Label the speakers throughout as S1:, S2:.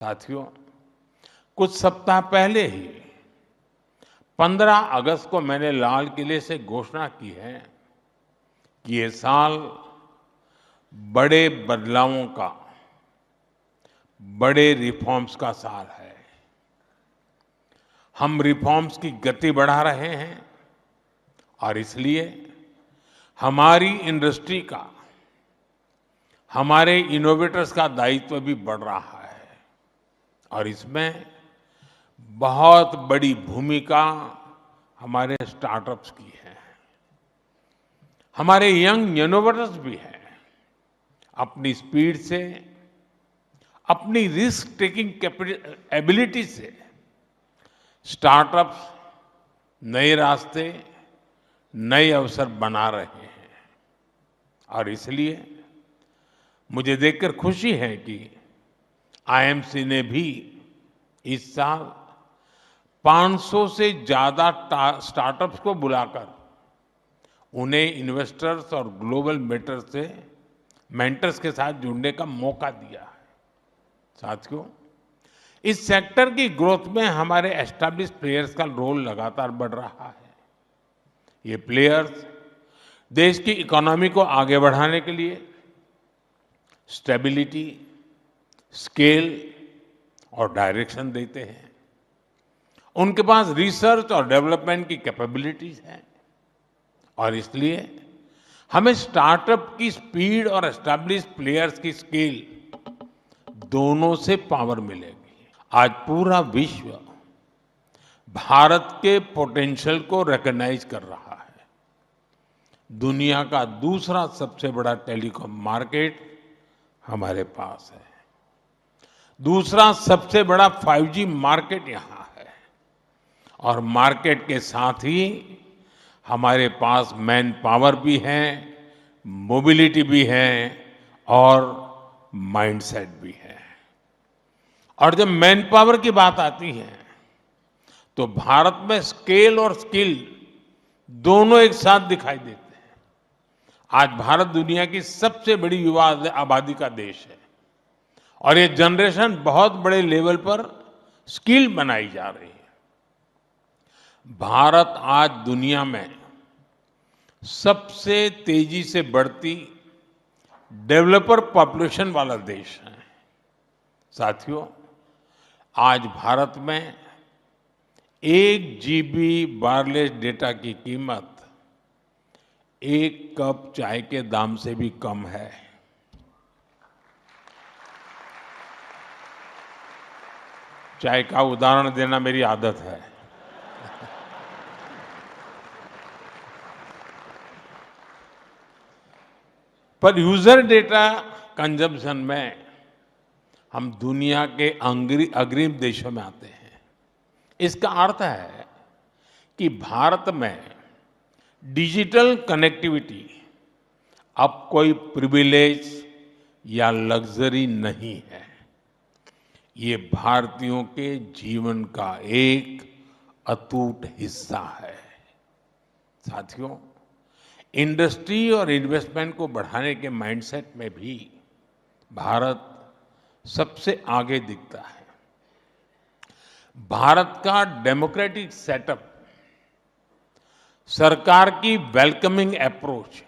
S1: साथियों, कुछ सप्ताह पहले ही 15 अगस्त को मैंने लाल किले से घोषणा की है कि ये साल बड़े बदलावों का, बड़े रिफॉर्म्स का साल है। हम रिफॉर्म्स की गति बढ़ा रहे हैं और इसलिए हमारी इंडस्ट्री का, हमारे इनोवेटर्स का दायित्व भी बढ़ रहा है और इसमें बहुत बड़ी भूमिका हमारे स्टार्टअप्स की है। हमारे यंग इनोवेटर्स भी हैं। अपनी स्पीड से, अपनी रिस्क टेकिंग एबिलिटी से स्टार्टअप्स नए रास्ते, नए अवसर बना रहे हैं और इसलिए मुझे देखकर खुशी है कि आईएमसी ने भी इस साल 500 से ज्यादा स्टार्टअप्स को बुलाकर उन्हें इन्वेस्टर्स और ग्लोबल मेंटर्स के साथ जुड़ने का मौका दिया है। साथियों, इस सेक्टर की ग्रोथ में हमारे एस्टैब्लिश्ड प्लेयर्स का रोल लगातार बढ़ रहा है। ये प्लेयर्स देश की इकोनॉमी को आगे बढ़ाने के लिए स्टेबिलिटी, स्केल और डायरेक्शन देते हैं। उनके पास रिसर्च और डेवलपमेंट की कैपेबिलिटीज हैं और इसलिए हमें स्टार्टअप की स्पीड और एस्टैब्लिश्ड प्लेयर्स की स्केल दोनों से पावर मिलेगी। आज पूरा विश्व भारत के पोटेंशियल को रिकॉग्नाइज कर रहा है। दुनिया का दूसरा सबसे बड़ा टेलीकॉम मार्केट हमारे पास है। दूसरा सबसे बड़ा 5G मार्केट यहां है और मार्केट के साथ ही हमारे पास मैन पावर भी है, मोबिलिटी भी है और माइंडसेट भी है। और जब मैन पावर की बात आती है तो भारत में स्केल और स्किल दोनों एक साथ दिखाई देते हैं। आज भारत दुनिया की सबसे बड़ी युवा आबादी का देश है और ये जनरेशन बहुत बड़े लेवल पर स्किल बनाई जा रही है। भारत आज दुनिया में सबसे तेजी से बढ़ती डेवलपर पॉपुलेशन वाला देश है। साथियों, आज भारत में 1 GB वायरलेस डेटा की कीमत 1 कप चाय के दाम से भी कम है। चाय का उदाहरण देना मेरी आदत है। पर यूजर डेटा कंजम्पशन में हम दुनिया के अग्रिम देशों में आते हैं। इसका अर्थ है कि भारत में डिजिटल कनेक्टिविटी अब कोई प्रिविलेज या लग्जरी नहीं है। ये भारतीयों के जीवन का एक अटूट हिस्सा है। साथियों, इंडस्ट्री और इन्वेस्टमेंट को बढ़ाने के माइंडसेट में भी भारत सबसे आगे दिखता है। भारत का डेमोक्रेटिक सेटअप, सरकार की वेलकमिंग अप्रोच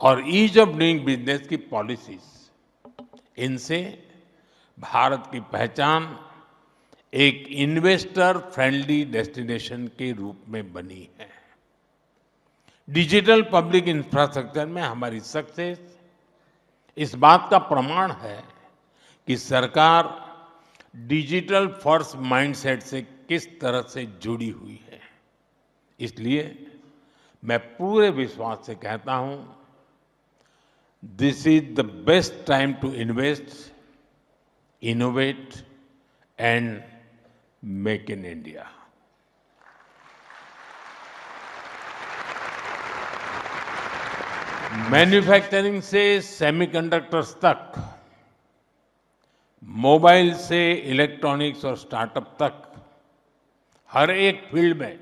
S1: और ईज ऑफ डूइंग बिजनेस की पॉलिसीज, इनसे भारत की पहचान एक इन्वेस्टर फ्रेंडली डेस्टिनेशन के रूप में बनी है। डिजिटल पब्लिक इंफ्रास्ट्रक्चर में हमारी सक्सेस इस बात का प्रमाण है कि सरकार डिजिटल फर्स्ट माइंडसेट से किस तरह से जुड़ी हुई है। इसलिए मैं पूरे विश्वास से कहता हूं, this is the best time to invest, innovate and make in India. Manufacturing से सेमीकंडक्टर्स तक, मोबाइल से इलेक्ट्रॉनिक्स और स्टार्टअप तक, हर एक फील्ड में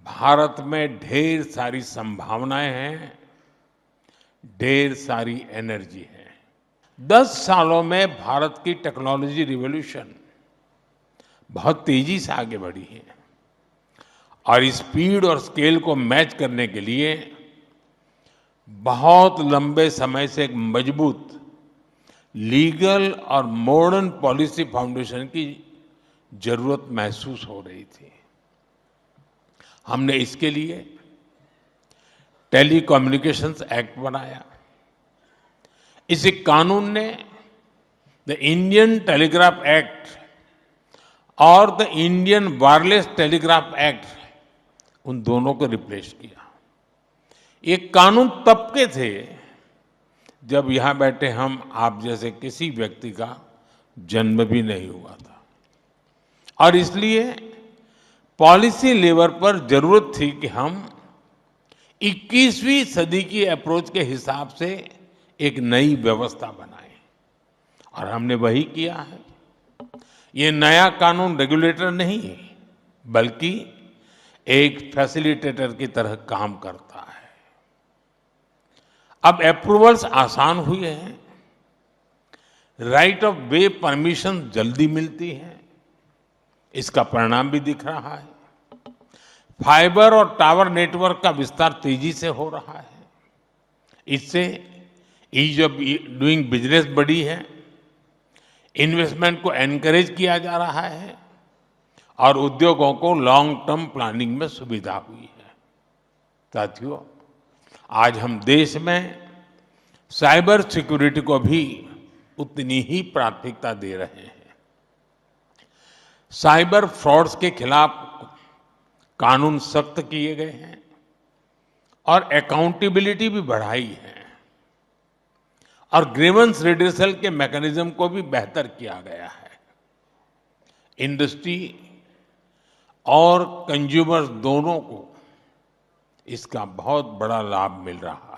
S1: भारत में ढेर सारी संभावनाएं हैं, ढेर सारी एनर्जी है। 10 सालों में भारत की टेक्नोलॉजी रिवॉल्यूशन बहुत तेजी से आगे बढ़ी है और स्पीड और स्केल को मैच करने के लिए बहुत लंबे समय से एक मजबूत लीगल और मॉडर्न पॉलिसी फाउंडेशन की जरूरत महसूस हो रही थी। हमने इसके लिए टेलीकम्युनिकेशंस एक्ट बनाया। इस कानून ने द इंडियन टेलीग्राफ एक्ट और the Indian wireless telegraph act, उन दोनों को रिप्लेस किया। ये कानून तब के थे जब यहां बैठे हम आप जैसे किसी व्यक्ति का जन्म भी नहीं हुआ था और इसलिए पॉलिसी लेवल पर जरूरत थी कि हम 21वीं सदी की अप्रोच के हिसाब से एक नई व्यवस्था बनाए और हमने वही किया है। ये नया कानून रेगुलेटर नहीं बल्कि एक फैसिलिटेटर की तरह काम करता है। अब अप्रूवल्स आसान हुए हैं, राइट ऑफ वे परमिशन जल्दी मिलती है, इसका परिणाम भी दिख रहा है। फाइबर और टावर नेटवर्क का विस्तार तेजी से हो रहा है। इससे ईज ऑफ डूइंग बिजनेस बढ़ी है, इन्वेस्टमेंट को एनकरेज किया जा रहा है और उद्योगों को लॉन्ग टर्म प्लानिंग में सुविधा हुई है। साथियों, आज हम देश में साइबर सिक्योरिटी को भी उतनी ही प्राथमिकता दे रहे हैं। साइबर फ्रॉड्स के खिलाफ कानून सख्त किए गए हैं और अकाउंटेबिलिटी भी बढ़ाई है और ग्रीवेंस रिड्रेसल के मैकेनिज्म को भी बेहतर किया गया है। इंडस्ट्री और कंज्यूमर्स दोनों को इसका बहुत बड़ा लाभ मिल रहा है।